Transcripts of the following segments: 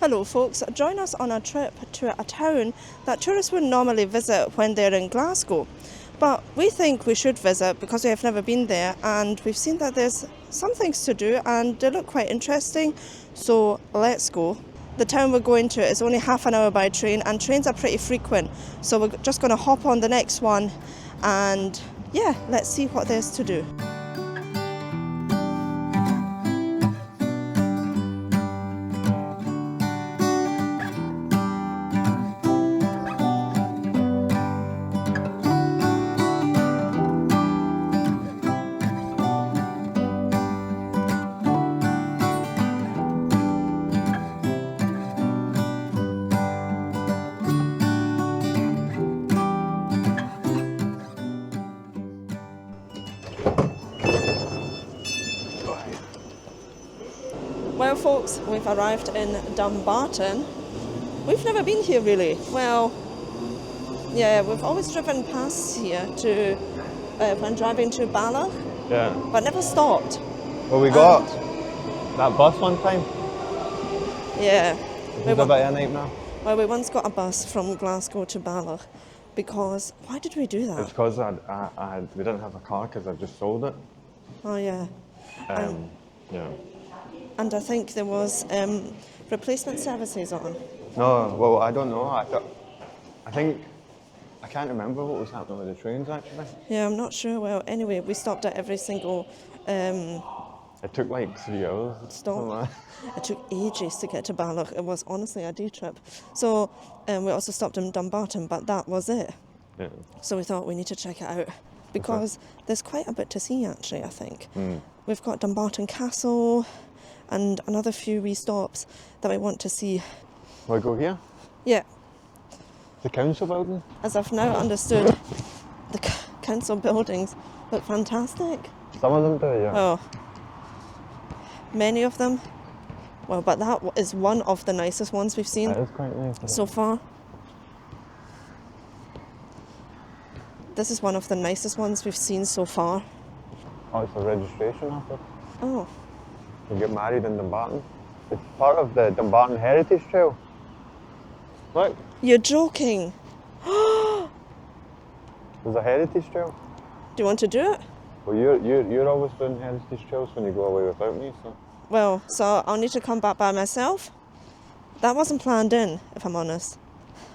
Hello folks, join us on a trip to a town that tourists would normally visit when they're in Glasgow. But we think we should visit because we have never been there, and we've seen that there's some things to do and they look quite interesting, so let's go. The town we're going to is only half an hour by train, and trains are pretty frequent, so we're just going to hop on the next one and yeah, let's see what there's to do. Well folks, we've arrived in Dumbarton. We've never been here really. Well, yeah, we've always driven past here to when driving to Ballach, Yeah. but never stopped. Well, we got that bus one time. Yeah. It was a bit of a nightmare. Well, we once got a bus from Glasgow to Ballach because, why did we do It's that? because we didn't have a car because I just sold it. Oh yeah. Yeah. And I think there was replacement services on. No, well, I don't know. I think I can't remember what was happening with the trains actually. Yeah, I'm not sure. Well, anyway, we stopped at every single It took like 3 hours. stop. It took ages to get to Ballach. It was honestly a day trip. So we also stopped in Dumbarton, but that was it. Yeah. So we thought we need to check it out because there's quite a bit to see actually, I think. We've got Dumbarton Castle and another few wee stops that we want to see. Will I go here? Yeah, The council building? as I've now understood, the council buildings look fantastic. Some of them do, yeah. Oh, many of them. Well, but that is one of the nicest ones we've seen That is quite nice. so far. This is one of the nicest ones we've seen so far. Oh, it's a registration office. Oh, You get married in Dumbarton. It's part of the Dumbarton Heritage Trail. Look, you're joking. there's a heritage trail. Do you want to do it? Well, you're always doing heritage trails when you go away without me, so. Well, so I'll need to come back by myself. That wasn't planned in, if I'm honest.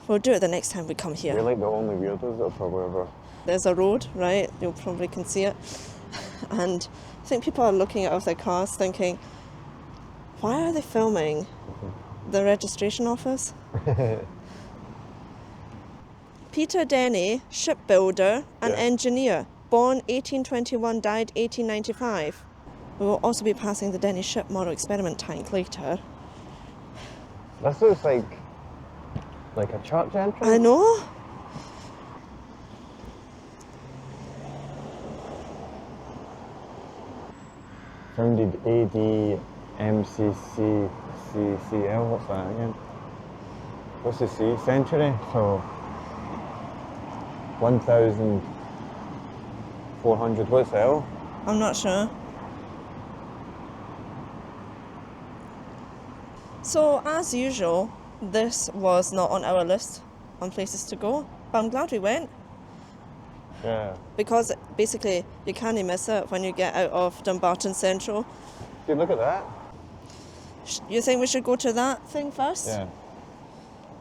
We'll do it the next time we come here. You're like the only weirdos that probably ever. There's a road, right? You probably can see it. And I think people are looking out of their cars thinking, why are they filming the registration office? Peter Denny, shipbuilder and engineer, born 1821, died 1895. We will also be passing the Denny ship model experiment tank later. This looks like a church entrance. I know. Founded AD MCCCL, what's that again? What's the C? Century? So 1,400, what's the L? I'm not sure. So, as usual, this was not on our list on places to go, but I'm glad we went. Yeah. Because basically you can't miss it when you get out of Dumbarton Central. Dude, look at that. You think we should go to that thing first? Yeah.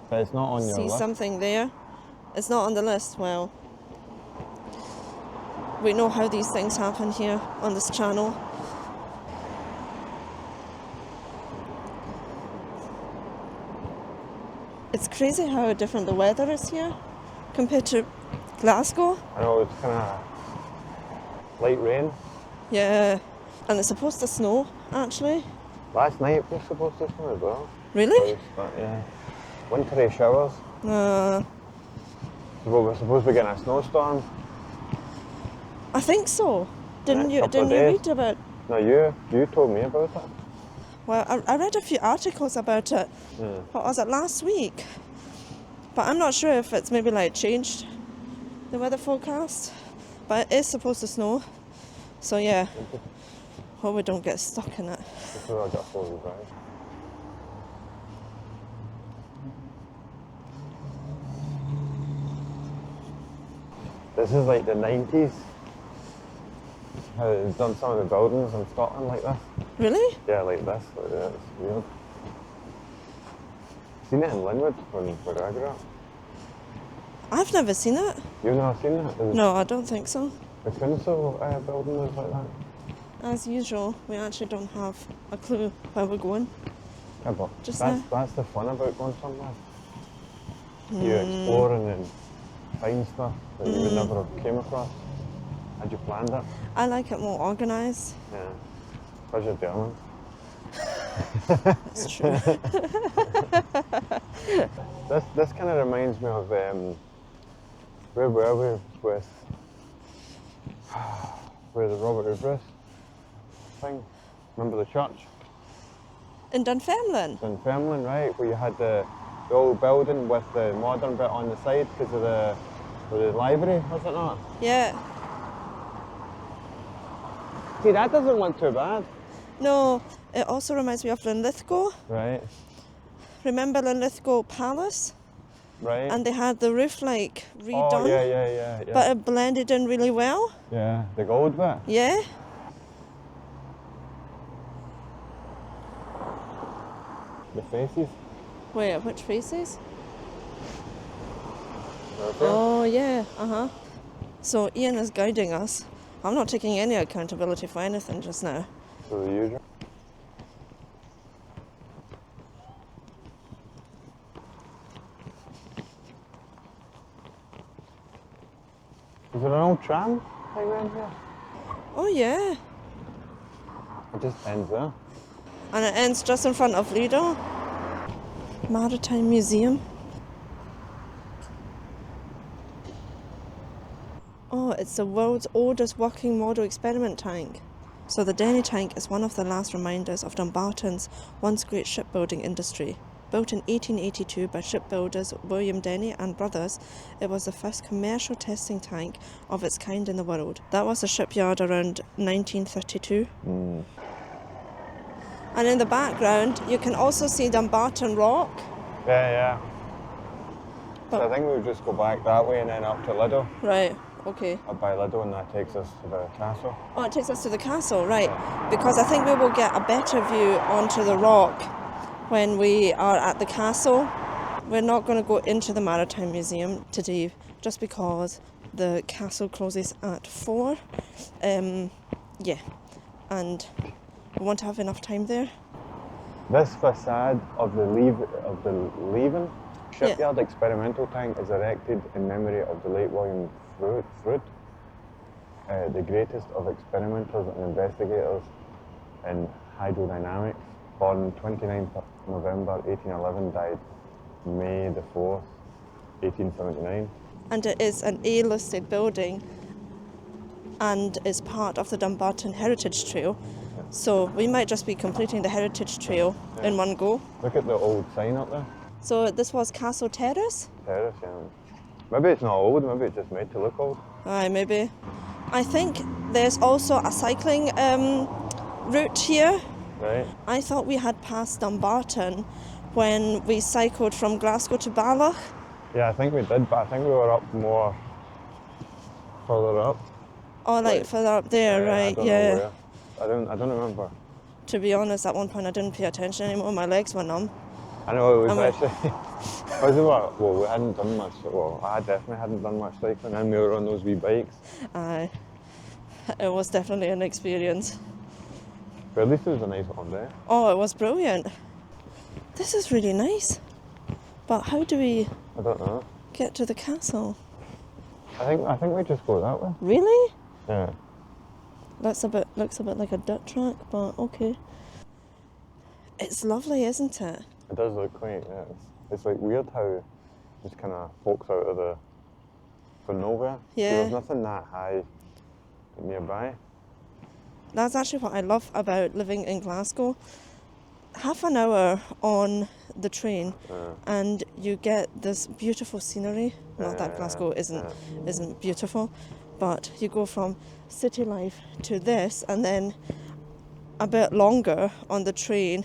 But it's not on your See list. something there. It's not on the list. Well, we know how these things happen here on this channel. It's crazy how different the weather is here compared to Glasgow. I know, it's kind of light rain. Yeah, and it's supposed to snow, actually. Last night it was supposed to snow as well. Really? But yeah, wintry showers. Uh, So we're supposed to be getting a snowstorm. I think so. Didn't you couple of read days. about? No, you told me about it. Well, I read a few articles about it. What was it, last week? But I'm not sure if it's maybe like changed the weather forecast. But it is supposed to snow. So yeah, hope we don't get stuck in it. Before I got 40 guys. This is like the 90s. How they've done some of the buildings in Scotland like this. Really? Yeah, like this. Like that. It's weird. Seen it in Linwood where I grew up. I've never seen it. You've never seen it? No, I don't think so. The council building is like that. As usual, we actually don't have a clue where we're going. Yeah, but Just that's the fun about going somewhere. You exploring and find stuff that you would never have came across. Had you planned it? I like it more organised. Yeah. Because you're German. That's true. This kind of reminds me of where were we with where the Robert Hoover's thing? Remember the church? In Dunfermline? Dunfermline, right? Where you had the old building with the modern bit on the side because of the library, was it not? Yeah. See, that doesn't look too bad. No, it also reminds me of Linlithgow. Right, Remember Linlithgow Palace? right. And they had the roof like redone. Oh, yeah. But it blended in really well. Yeah, the gold bit. Yeah. The faces. Wait, which faces? Right there. Oh, yeah. So Ian is guiding us. I'm not taking any accountability for anything just now. So the usual. Is there an old tram thing around here? Oh, yeah. It just ends there. And it ends just in front of Lido. Maritime Museum. Oh, it's the world's oldest working model experiment tank. So the Denny tank is one of the last reminders of Dumbarton's once great shipbuilding industry. Built in 1882 by shipbuilders William Denny and Brothers, it was the first commercial testing tank of its kind in the world. That was a shipyard around 1932. And in the background, you can also see Dumbarton Rock. Yeah. So But- I think we'll just go back that way and then up to Lido. Right, okay. Up by Lido, and that takes us to the castle. Oh, it takes us to the castle, right. Because I think we will get a better view onto the rock when we are at the castle. We're not going to go into the Maritime Museum today just because the castle closes at 4. Yeah, and we want to have enough time there. This facade of the Leven shipyard experimental tank is erected in memory of the late William Froude, the greatest of experimenters and investigators in hydrodynamics, born 29th of November 1811, died May the 4th, 1879. And it is an A-listed building and is part of the Dumbarton Heritage Trail. So we might just be completing the Heritage Trail in one go. Look at the old sign up there. So this was Castle Terrace? Terrace, yeah. Maybe it's not old, maybe it's just made to look old. Aye, maybe. I think there's also a cycling route here. Right. I thought we had passed Dumbarton when we cycled from Glasgow to Ballach. Yeah, I think we did, but I think we were up more further up. Or like further up there, I right, don't know yeah. where. I don't remember. To be honest, at one point I didn't pay attention anymore, my legs were numb. I know it was And actually. Well, we hadn't done much. Well, I definitely hadn't done much cycling, and we were on those wee bikes. Aye. It was definitely an experience. But at least it was a nice one day. Oh, it was brilliant. This is really nice. But how do we I don't know. get to the castle? I think we just go that way. Really? Yeah. Looks a bit like a dirt track, but okay. It's lovely, isn't it? It does look quaint. Yeah. It's like weird how it just kind of pokes out of from nowhere. Yeah. There's nothing that high nearby. That's actually what I love about living in Glasgow. Half an hour on the train and you get this beautiful scenery. Not that Glasgow isn't beautiful, but you go from city life to this, and then a bit longer on the train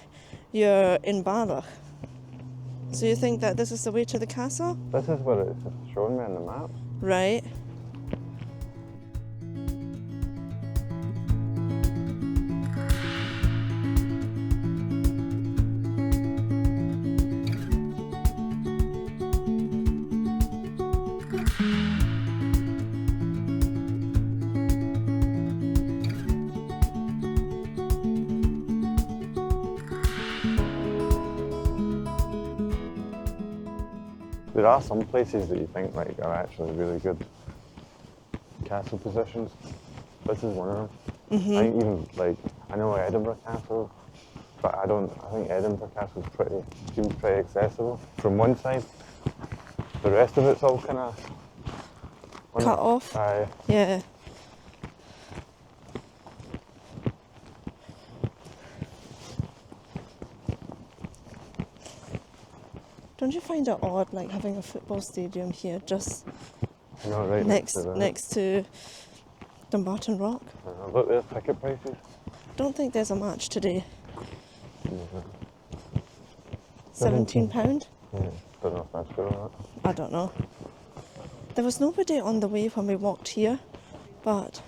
you're in Ballach. So you think that this is the way to the castle? This is what it's showing me on the map. Right. There are some places that you think like are actually really good castle positions. This is one of them. I think even like I know Edinburgh Castle, but I think Edinburgh Castle seems pretty accessible from one side. The rest of it's all kind of Cut off. Aye. Yeah. Don't you find it odd, like having a football stadium here, just Right next to Dumbarton Rock? Look, there's ticket prices. Don't think there's a match today. £17. £17? Yeah, don't know if that's good or not. I don't know. There was nobody on the way when we walked here, but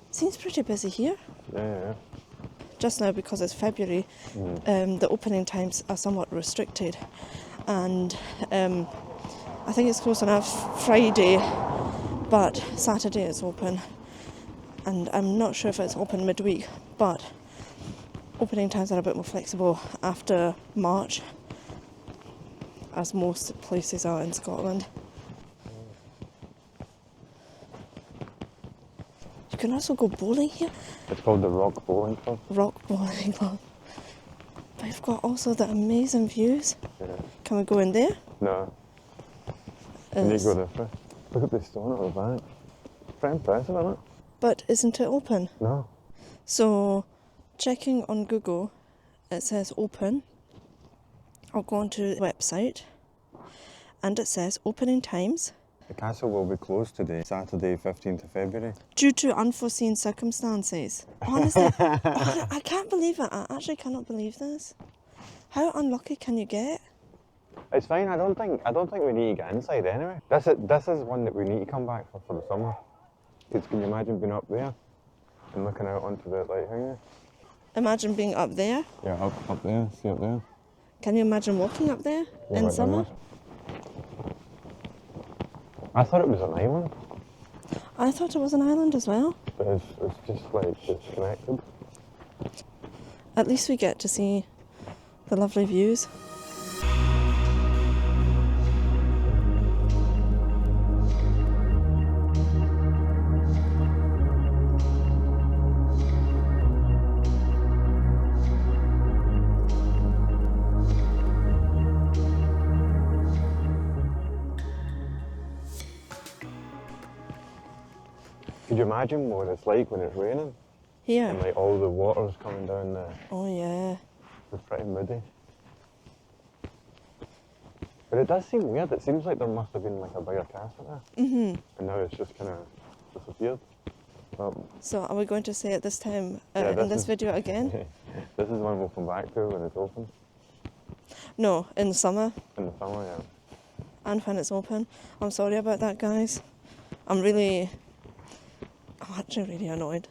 it seems pretty busy here. Yeah. Just now, because it's February, the opening times are somewhat restricted, and I think it's close enough Friday, but Saturday it's open, and I'm not sure if it's open midweek, but opening times are a bit more flexible after March, as most places are in Scotland. You can also go bowling here. It's called the Rock Bowling Club. Rock Bowling Club. But we've got also the amazing views. Yeah. Can we go in there? No. You need to go this way. Look at the stone at the back. Pretty impressive, isn't it? But isn't it open? No. So, checking on Google, it says open. I'll go onto the website, and it says opening times. The castle will be closed today, Saturday, 15th of February. Due to unforeseen circumstances. Honestly, I can't believe it. I actually cannot believe this. How unlucky can you get? It's fine. I don't think we need to get inside anyway. This is one that we need to come back for the summer. Because can you imagine being up there and looking out onto the lighthouse? Imagine being up there. Yeah, up there. See up there. Can you imagine walking up there Yeah, in like summer? I thought it was an island, I thought it was an island as well. but it's just like disconnected. At least we get to see the lovely views. Could you imagine what it's like when it's raining? Here. And like all the water's coming down the... Oh yeah. It's pretty moody. But it does seem weird. It seems like there must have been like a bigger castle there. And now it's just kind of disappeared. Well, So are we going to say it this time Yeah, in this is- video again? this is one we'll come back to when it's open. No, in summer In the summer, yeah. and when it's open. I'm sorry about that, guys. I'm actually really annoyed.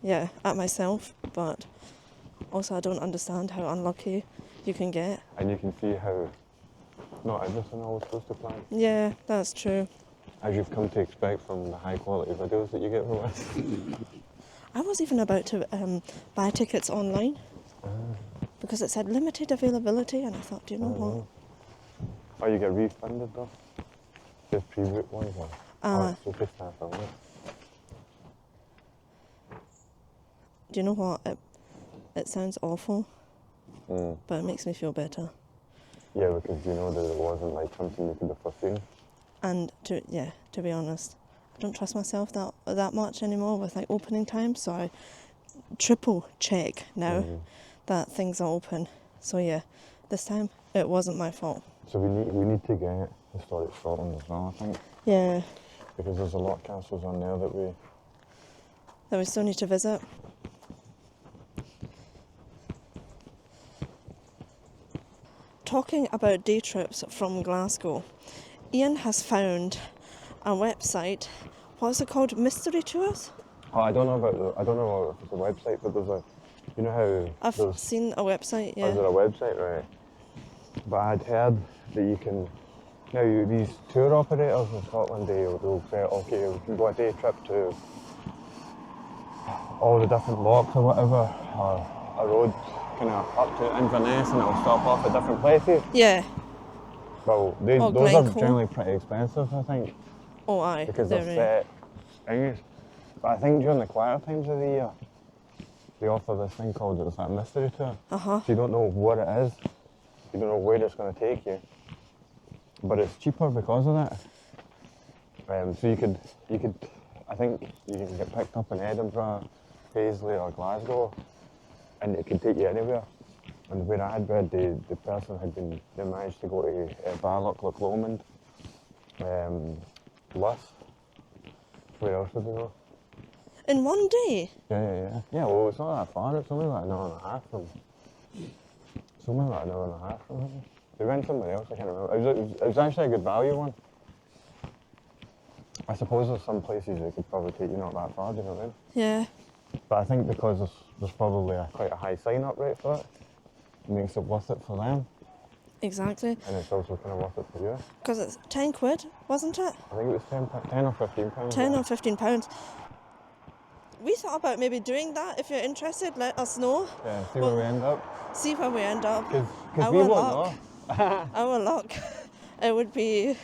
Yeah, at myself, but also I don't understand how unlucky you can get. And you can see how not everything always goes to plan. Yeah, that's true. As you've come to expect from the high quality videos that you get from us. I was even about to buy tickets online because it said limited availability, and I thought, do you know what? Oh, you get refunded though? Just pre-book ones or? It's okay staff, isn't it? Do you know what? It sounds awful, but it makes me feel better. Yeah, because you know that it wasn't like something you could have foreseen. And to be honest, I don't trust myself that much anymore with like opening times, so I triple check now that things are open. So yeah, this time it wasn't my fault. So we need to get Historic Scotland as well, I think. Yeah, Because there's a lot of castles on there that we still need to visit. Talking about day trips from Glasgow, Ian has found a website. What's it called? Mystery Tours? Oh, I don't know if it's a website, but there's a, you know how I've seen a website, Is there yeah. a website, right? But I'd heard that you can, these tour operators in Scotland, they'll say, okay, we can go a day trip to all the different locks or whatever, or a road kind of up to Inverness, and it'll stop off at different places. Yeah, Well, Or those are Glencoe. generally pretty expensive, I think, Oh, aye. because they're set things. But I think during the quieter times of the year, they offer this thing called it's like a mystery tour. Uh-huh. So you don't know what it is, you don't know where it's going to take you, but it's cheaper because of that. So you could, I think you can get picked up in Edinburgh, Paisley or Glasgow, and it could take you anywhere. And where I had read, the person they managed to go to Balloch, Loch Lomond, Luss. Where else would they go? In one day? Yeah. Yeah, well, it's not that far. It's only like an hour and a half from. It's only like an hour and a half from here. They went somewhere else. I can't remember. It was actually a good value one. I suppose there's some places they could probably take you not that far. Do you know what I mean? Yeah. But I think because there's probably quite a high sign-up rate for it, it makes it worth it for them. Exactly. And it's also kind of worth it for you. Because it's 10 quid, wasn't it? I think it was 10 or 15 pounds. 10 or 15 pounds. We thought about maybe doing that. If you're interested, let us know. Yeah, see where we end up. See where we end up. Because we won't know. Our luck. It would be...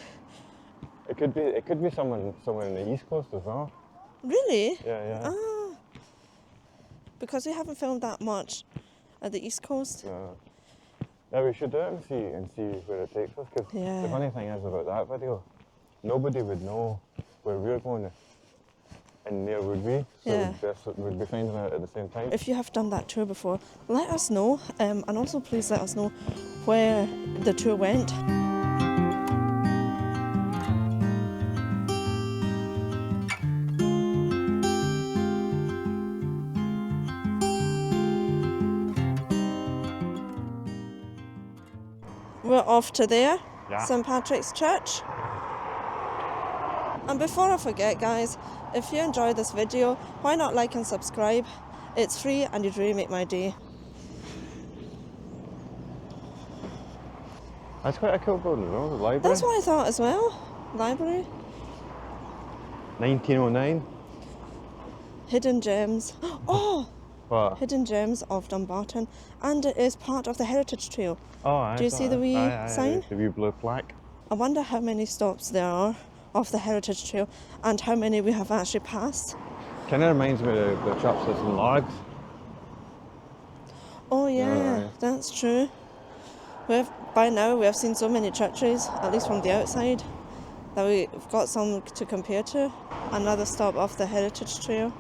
It could be someone somewhere in the East Coast as well. Really? Yeah. Ah. Because we haven't filmed that much at the East Coast. No. Yeah, we should do it and see where it takes us. Because the funny thing is about that video, nobody would know where we're going, and near would we. So we'd be finding out at the same time. If you have done that tour before, let us know, and also please let us know where the tour went. We're off to there, St Patrick's Church. And before I forget, guys, if you enjoyed this video, why not like and subscribe? It's free and you'd really make my day. That's quite a cool building, though, the library. That's what I thought as well. Library. 1909. Hidden gems. Oh! What? Hidden Gems of Dumbarton, and it is part of the Heritage Trail. Oh, I Do you see the wee sign? The wee blue plaque. I wonder how many stops there are of the Heritage Trail and how many we have actually passed. Kind of reminds me of the church that's in Largs. Oh yeah, that's true. By now we have seen so many churches, at least from the outside, that we've got some to compare to. Another stop off the Heritage Trail.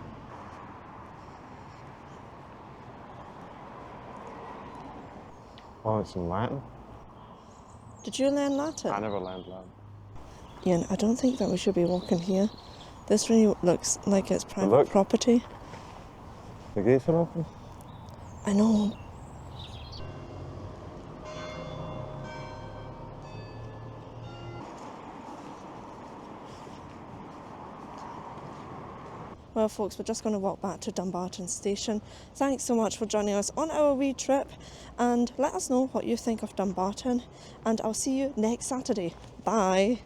Oh, it's in Latin. Did you learn Latin? I never learned Latin. Ian, I don't think that we should be walking here. This really looks like it's private property. The gates are open. I know. Well, folks, we're just going to walk back to Dumbarton Station. Thanks so much for joining us on our wee trip, and let us know what you think of Dumbarton, and I'll see you next Saturday. Bye.